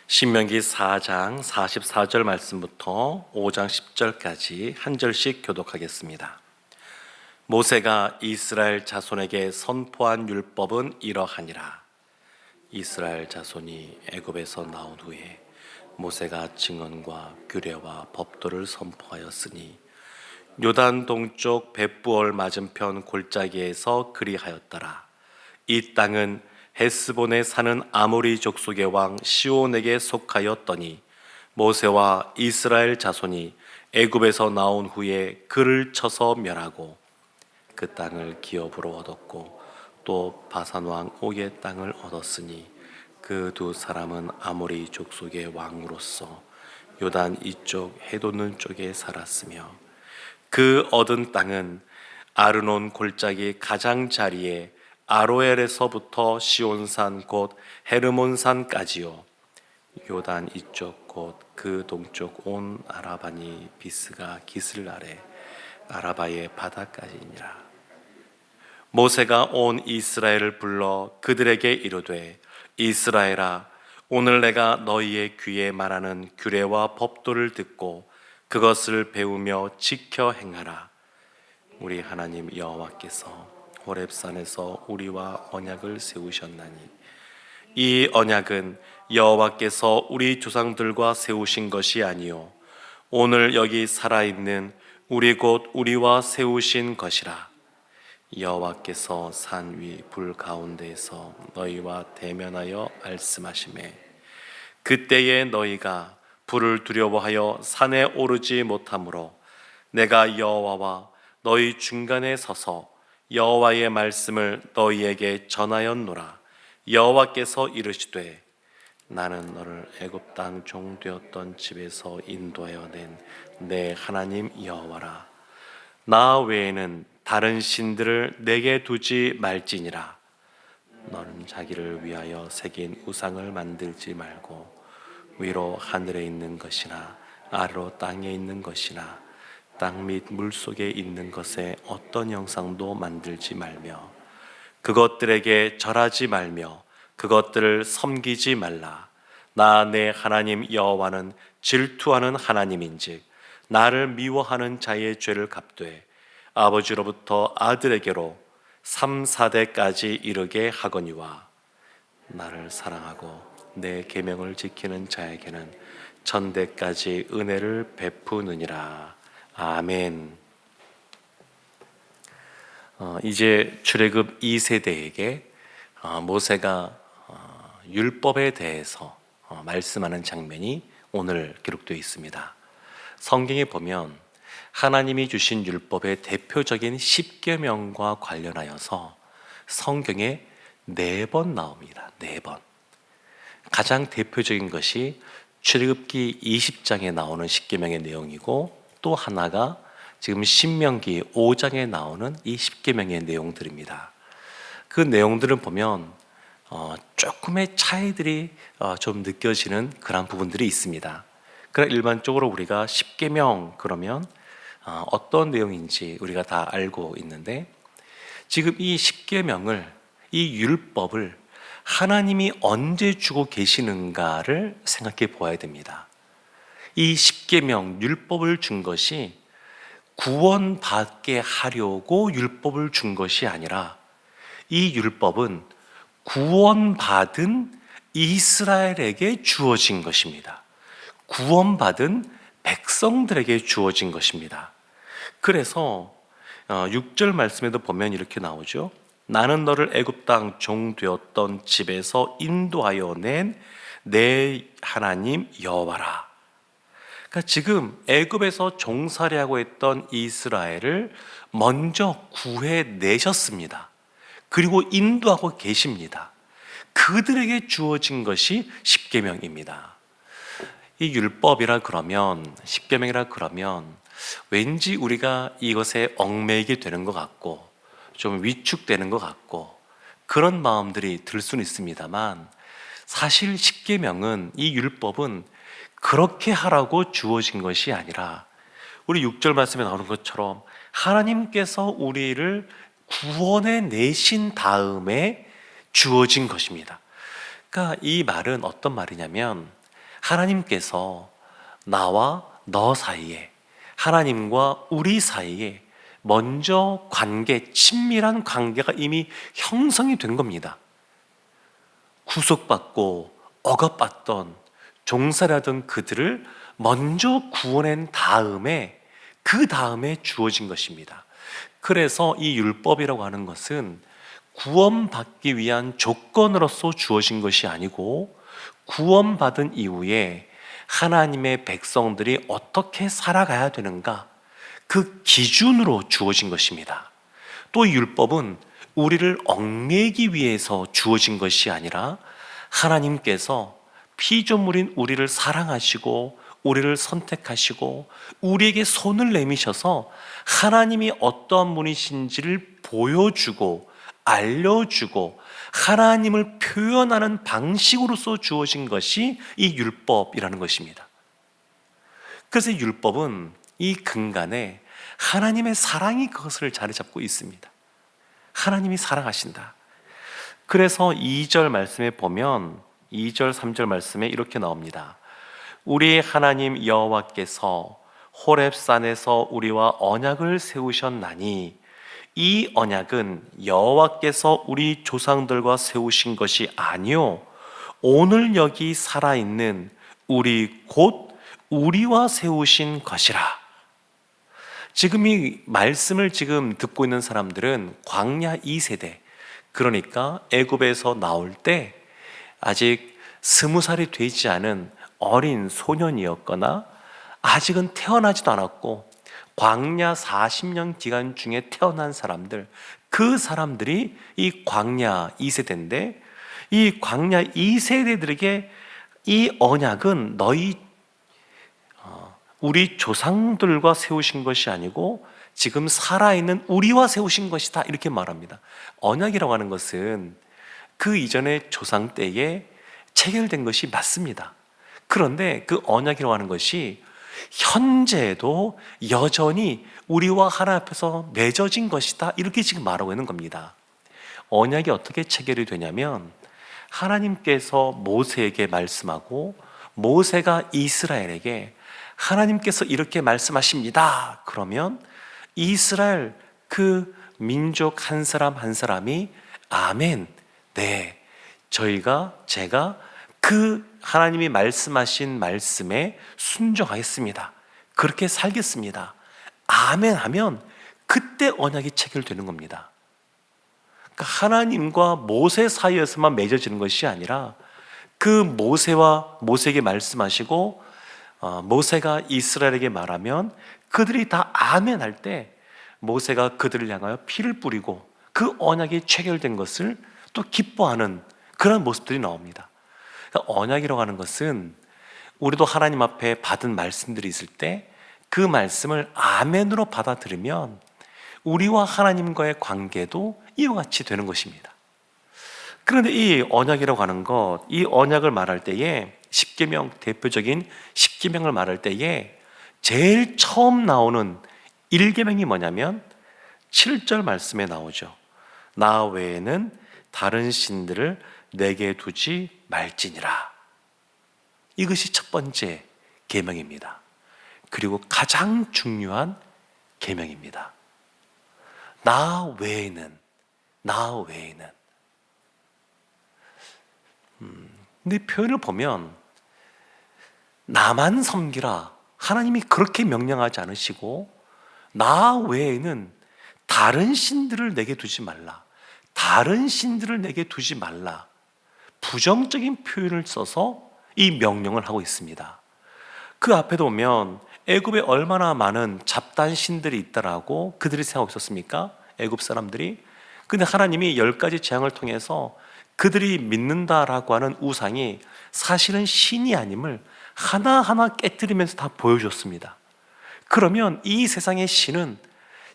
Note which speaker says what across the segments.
Speaker 1: 신명기 4장 44절 말씀부터 5장 10절까지 한 절씩 교독하겠습니다. 모세가 이스라엘 자손에게 선포한 율법은 이러하니라. 이스라엘 자손이 애굽에서 나온 후에 모세가 증언과 규례와 법도를 선포하였으니 요단 동쪽 벳부얼 맞은편 골짜기에서 그리하였더라. 이 땅은 헤스본에 사는 아모리 족속의 왕 시온에게 속하였더니 모세와 이스라엘 자손이 애굽에서 나온 후에 그를 쳐서 멸하고 그 땅을 기업으로 얻었고 또 바산 왕 옥의 땅을 얻었으니 그 두 사람은 아모리 족속의 왕으로서 요단 이쪽 해돋는 쪽에 살았으며 그 얻은 땅은 아르논 골짜기 가장자리에 아로엘에서부터 시온산 곧 헤르몬산까지요 요단 이쪽 곧 그 동쪽 온 아라바니 비스가 기슬 아래 아라바의 바다까지니라. 모세가 온 이스라엘을 불러 그들에게 이르되 이스라엘아, 오늘 내가 너희의 귀에 말하는 규례와 법도를 듣고 그것을 배우며 지켜 행하라. 우리 하나님 여호와께서 호렙산에서 우리와 언약을 세우셨나니 이 언약은 여호와께서 우리 조상들과 세우신 것이 아니요 오늘 여기 살아있는 우리 곧 우리와 세우신 것이라. 여호와께서 산 위 불 가운데에서 너희와 대면하여 말씀하시매 그때에 너희가 불을 두려워하여 산에 오르지 못하므로 내가 여호와와 너희 중간에 서서 여호와의 말씀을 너희에게 전하였노라. 여호와께서 이르시되 나는 너를 애굽 땅 종 되었던 집에서 인도하여 낸 내 하나님 여호와라. 나 외에는 다른 신들을 내게 두지 말지니라. 너는 자기를 위하여 새긴 우상을 만들지 말고 위로 하늘에 있는 것이나 아래로 땅에 있는 것이나 땅 및 물속에 있는 것에 어떤 형상도 만들지 말며 그것들에게 절하지 말며 그것들을 섬기지 말라. 나 내 하나님 여호와는 질투하는 하나님인즉 나를 미워하는 자의 죄를 갚되 아버지로부터 아들에게로 3, 4대까지 이르게 하거니와 나를 사랑하고 내 계명을 지키는 자에게는 천대까지 은혜를 베푸느니라. 아멘. 이제 출애굽 2세대에게 모세가 율법에 대해서 말씀하는 장면이 오늘 기록되어 있습니다. 성경에 보면 하나님이 주신 율법의 대표적인 10계명과 관련하여서 성경에 4번 나옵니다. 4번. 가장 대표적인 것이 출애굽기 20장에 나오는 10계명의 내용이고 또 하나가 지금 신명기 5장에 나오는 이 10계명의 내용들입니다. 그 내용들을 보면 조금의 차이들이 좀 느껴지는 그런 부분들이 있습니다. 그러나 일반적으로 우리가 10계명 그러면 어떤 내용인지 우리가 다 알고 있는데 지금 이 10계명을 이 율법을 하나님이 언제 주고 계시는가를 생각해 보아야 됩니다. 이 10계명 율법을 준 것이 구원받게 하려고 율법을 준 것이 아니라 이 율법은 구원받은 이스라엘에게 주어진 것입니다. 구원받은 백성들에게 주어진 것입니다. 그래서 6절 말씀에도 보면 이렇게 나오죠. 나는 너를 애굽 땅 종 되었던 집에서 인도하여 낸 내 하나님 여호와라. 그러니까 지금 애굽에서 종살이하고 했던 이스라엘을 먼저 구해내셨습니다. 그리고 인도하고 계십니다. 그들에게 주어진 것이 십계명입니다. 이 율법이라 그러면, 십계명이라 그러면 왠지 우리가 이것에 얽매이게 되는 것 같고 좀 위축되는 것 같고 그런 마음들이 들 수는 있습니다만 사실 십계명은, 이 율법은 그렇게 하라고 주어진 것이 아니라 우리 6절 말씀에 나오는 것처럼 하나님께서 우리를 구원해 내신 다음에 주어진 것입니다. 그러니까 이 말은 어떤 말이냐면 하나님께서 나와 너 사이에, 하나님과 우리 사이에 먼저 친밀한 관계가 이미 형성이 된 겁니다. 구속받고 억압받던 종살이하던 그들을 먼저 구원한 다음에 그 다음에 주어진 것입니다. 그래서 이 율법이라고 하는 것은 구원받기 위한 조건으로서 주어진 것이 아니고 구원받은 이후에 하나님의 백성들이 어떻게 살아가야 되는가, 그 기준으로 주어진 것입니다. 또 율법은 우리를 얽매이기 위해서 주어진 것이 아니라 하나님께서 피조물인 우리를 사랑하시고 우리를 선택하시고 우리에게 손을 내미셔서 하나님이 어떠한 분이신지를 보여주고 알려주고 하나님을 표현하는 방식으로서 주어진 것이 이 율법이라는 것입니다. 그래서 율법은 이 근간에 하나님의 사랑이 그것을 자리 잡고 있습니다. 하나님이 사랑하신다. 그래서 2절 말씀에 보면 2절 3절 말씀에 이렇게 나옵니다. 우리 하나님 여호와께서 호렙산에서 우리와 언약을 세우셨나니 이 언약은 여호와께서 우리 조상들과 세우신 것이 아니요 오늘 여기 살아있는 우리 곧 우리와 세우신 것이라. 지금 이 말씀을 지금 듣고 있는 사람들은 광야 2세대, 그러니까 애굽에서 나올 때 아직 20살이 되지 않은 어린 소년이었거나 아직은 태어나지도 않았고 광야 40년 기간 중에 태어난 사람들, 그 사람들이 이 광야 2세대인데 이 광야 2세대들에게 이 언약은 우리 조상들과 세우신 것이 아니고 지금 살아있는 우리와 세우신 것이다, 이렇게 말합니다. 언약이라고 하는 것은 그 이전의 조상 때에 체결된 것이 맞습니다. 그런데 그 언약이라고 하는 것이 현재도 여전히 우리와 하나님 앞에서 맺어진 것이다, 이렇게 지금 말하고 있는 겁니다. 언약이 어떻게 체결이 되냐면 하나님께서 모세에게 말씀하고 모세가 이스라엘에게 하나님께서 이렇게 말씀하십니다. 그러면 이스라엘 그 민족 한 사람 한 사람이 아멘, 네, 제가 그 하나님이 말씀하신 말씀에 순종하겠습니다, 그렇게 살겠습니다, 아멘 하면 그때 언약이 체결되는 겁니다. 그러니까 하나님과 모세 사이에서만 맺어지는 것이 아니라 그 모세에게 말씀하시고 모세가 이스라엘에게 말하면 그들이 다 아멘 할 때 모세가 그들을 향하여 피를 뿌리고 그 언약이 체결된 것을 또 기뻐하는 그런 모습들이 나옵니다. 그러니까 언약이라고 하는 것은 우리도 하나님 앞에 받은 말씀들이 있을 때 그 말씀을 아멘으로 받아들이면 우리와 하나님과의 관계도 이와 같이 되는 것입니다. 그런데 이 언약이라고 하는 것, 이 언약을 말할 때에 십계명, 대표적인 십계명을 말할 때에 제일 처음 나오는 1계명이 뭐냐면 7절 말씀에 나오죠. 나 외에는 다른 신들을 내게 두지 말지니라. 이것이 첫 번째 계명입니다. 그리고 가장 중요한 계명입니다. 나 외에는. 근데 표현을 보면 나만 섬기라, 하나님이 그렇게 명령하지 않으시고 나 외에는 다른 신들을 내게 두지 말라, 부정적인 표현을 써서 이 명령을 하고 있습니다. 그 앞에도 보면 애굽에 얼마나 많은 잡다한 신들이 있다라고 그들이 생각하고 있었습니까? 애굽 사람들이. 근데 하나님이 10가지 재앙을 통해서 그들이 믿는다라고 하는 우상이 사실은 신이 아님을 하나하나 깨뜨리면서 다 보여줬습니다. 그러면 이 세상의 신은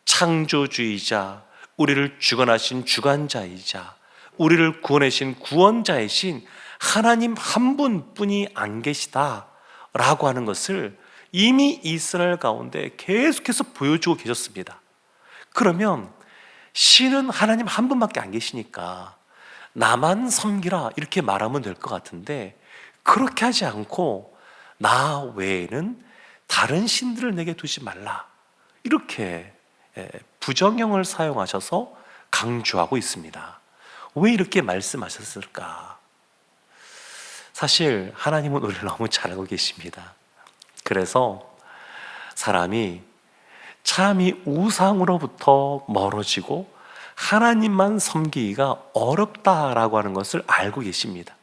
Speaker 1: 창조주이자 우리를 주관하신 주관자이자 우리를 구원하신 구원자의 신 하나님 한 분뿐이 안 계시다라고 하는 것을 이미 이스라엘 가운데 계속해서 보여주고 계셨습니다. 그러면 신은 하나님 한 분밖에 안 계시니까 나만 섬기라 이렇게 말하면 될 것 같은데 그렇게 하지 않고 나 외에는 다른 신들을 내게 두지 말라. 이렇게 부정형을 사용하셔서 강조하고 있습니다. 왜 이렇게 말씀하셨을까? 사실 하나님은 우리를 너무 잘 알고 계십니다. 그래서 사람이 참 이 우상으로부터 멀어지고 하나님만 섬기기가 어렵다라고 하는 것을 알고 계십니다.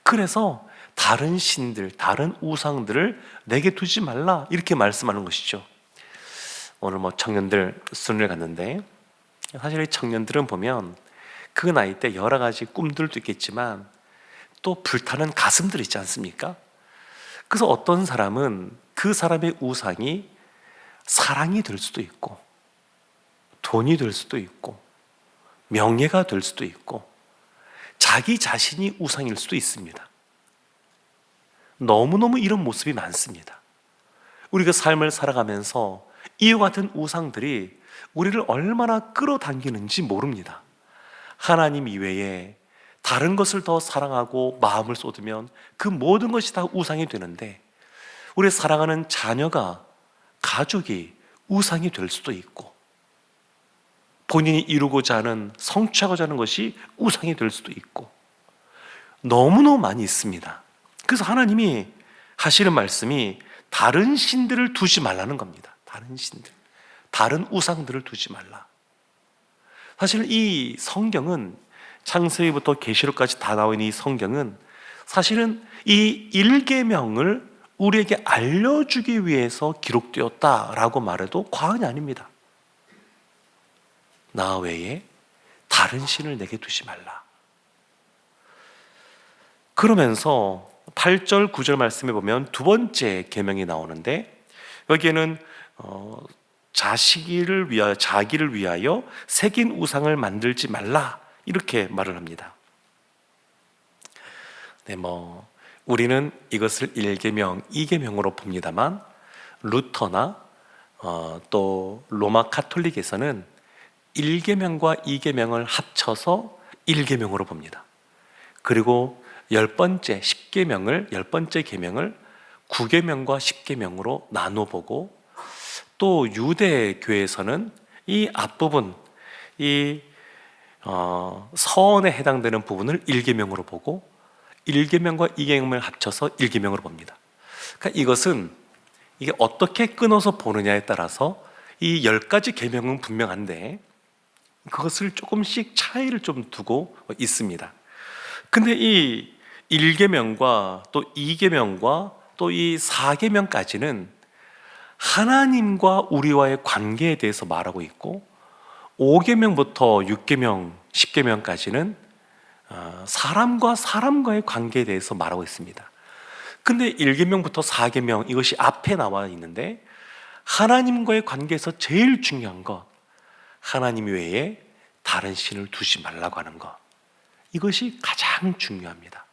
Speaker 1: 그래서 다른 신들, 다른 우상들을 내게 두지 말라 이렇게 말씀하는 것이죠. 오늘 청년들 수련회 갔는데 사실 이 청년들은 보면 그 나이 때 여러 가지 꿈들도 있겠지만 또 불타는 가슴들 있지 않습니까? 그래서 어떤 사람은 그 사람의 우상이 사랑이 될 수도 있고 돈이 될 수도 있고 명예가 될 수도 있고 자기 자신이 우상일 수도 있습니다. 너무너무 이런 모습이 많습니다. 우리가 삶을 살아가면서 이와 같은 우상들이 우리를 얼마나 끌어당기는지 모릅니다. 하나님 이외에 다른 것을 더 사랑하고 마음을 쏟으면 그 모든 것이 다 우상이 되는데 우리 사랑하는 자녀가, 가족이 우상이 될 수도 있고 본인이 이루고자 하는, 성취하고자 하는 것이 우상이 될 수도 있고 너무너무 많이 있습니다. 그래서 하나님이 하시는 말씀이 다른 신들을 두지 말라는 겁니다. 다른 신들, 다른 우상들을 두지 말라. 사실 이 성경은 창세기부터 계시록까지 다 나와 있는 이 성경은 사실은 이 일계명을 우리에게 알려주기 위해서 기록되었다라고 말해도 과언이 아닙니다. 나 외에 다른 신을 내게 두지 말라. 그러면서 8절 9절 말씀에 보면 두 번째 계명이 나오는데 여기에는 자기를 위하여 새긴 우상을 만들지 말라 이렇게 말을 합니다. 네, 우리는 이것을 1계명, 2계명으로 봅니다만 루터나 또 로마 카톨릭에서는 1계명과 2계명을 합쳐서 1계명으로 봅니다. 그리고 10번째 계명을 9계명과 10계명으로 나눠 보고 또 유대교에서는 이 앞부분, 이 서원에 해당되는 부분을 1계명으로 보고 1계명과 2계명을 합쳐서 1계명으로 봅니다. 그러니까 이게 어떻게 끊어서 보느냐에 따라서 이 10가지 계명은 분명한데 그것을 조금씩 차이를 좀 두고 있습니다. 근데 이 1계명과 또 2계명과 또 이 4계명까지는 하나님과 우리와의 관계에 대해서 말하고 있고 5계명부터 6계명, 10계명까지는 사람과 사람과의 관계에 대해서 말하고 있습니다. 근데 1계명부터 4계명 이것이 앞에 나와 있는데 하나님과의 관계에서 제일 중요한 것, 하나님 외에 다른 신을 두지 말라고 하는 것, 이것이 가장 중요합니다.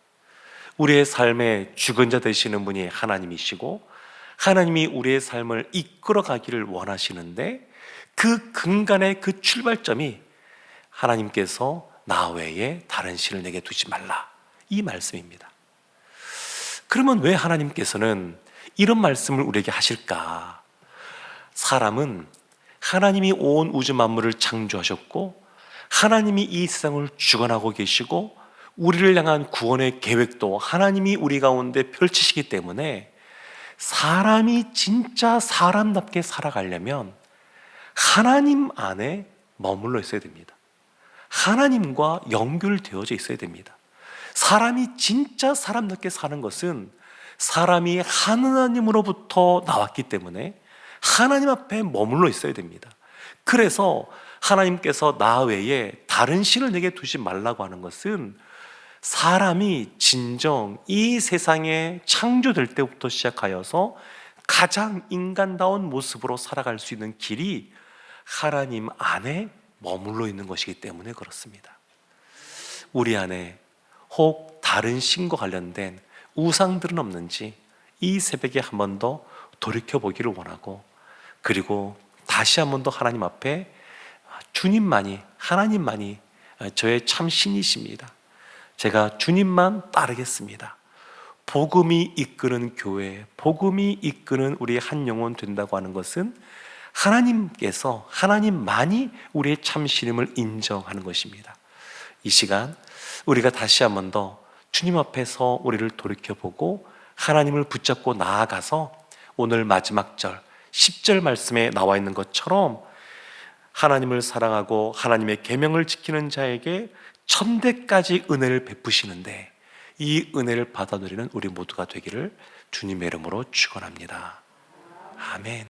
Speaker 1: 우리의 삶의 주권자 되시는 분이 하나님이시고 하나님이 우리의 삶을 이끌어 가기를 원하시는데 그 근간의 그 출발점이 하나님께서 나 외에 다른 신을 내게 두지 말라 이 말씀입니다. 그러면 왜 하나님께서는 이런 말씀을 우리에게 하실까? 사람은 하나님이 온 우주 만물을 창조하셨고 하나님이 이 세상을 주관하고 계시고 우리를 향한 구원의 계획도 하나님이 우리 가운데 펼치시기 때문에 사람이 진짜 사람답게 살아가려면 하나님 안에 머물러 있어야 됩니다. 하나님과 연결되어져 있어야 됩니다. 사람이 진짜 사람답게 사는 것은 사람이 하나님으로부터 나왔기 때문에 하나님 앞에 머물러 있어야 됩니다. 그래서 하나님께서 나 외에 다른 신을 내게 두지 말라고 하는 것은 사람이 진정 이 세상에 창조될 때부터 시작하여서 가장 인간다운 모습으로 살아갈 수 있는 길이 하나님 안에 머물러 있는 것이기 때문에 그렇습니다. 우리 안에 혹 다른 신과 관련된 우상들은 없는지 이 새벽에 한 번 더 돌이켜보기를 원하고 그리고 다시 한 번 더 하나님 앞에 주님만이, 하나님만이 저의 참 신이십니다. 제가 주님만 따르겠습니다. 복음이 이끄는 교회, 복음이 이끄는 우리 한 영혼 된다고 하는 것은 하나님께서, 하나님만이 우리의 참 신임을 인정하는 것입니다. 이 시간 우리가 다시 한 번 더 주님 앞에서 우리를 돌이켜보고 하나님을 붙잡고 나아가서 오늘 마지막 절 10절 말씀에 나와 있는 것처럼 하나님을 사랑하고 하나님의 계명을 지키는 자에게 천대까지 은혜를 베푸시는데, 이 은혜를 받아 누리는 우리 모두가 되기를 주님의 이름으로 축원합니다. 아멘.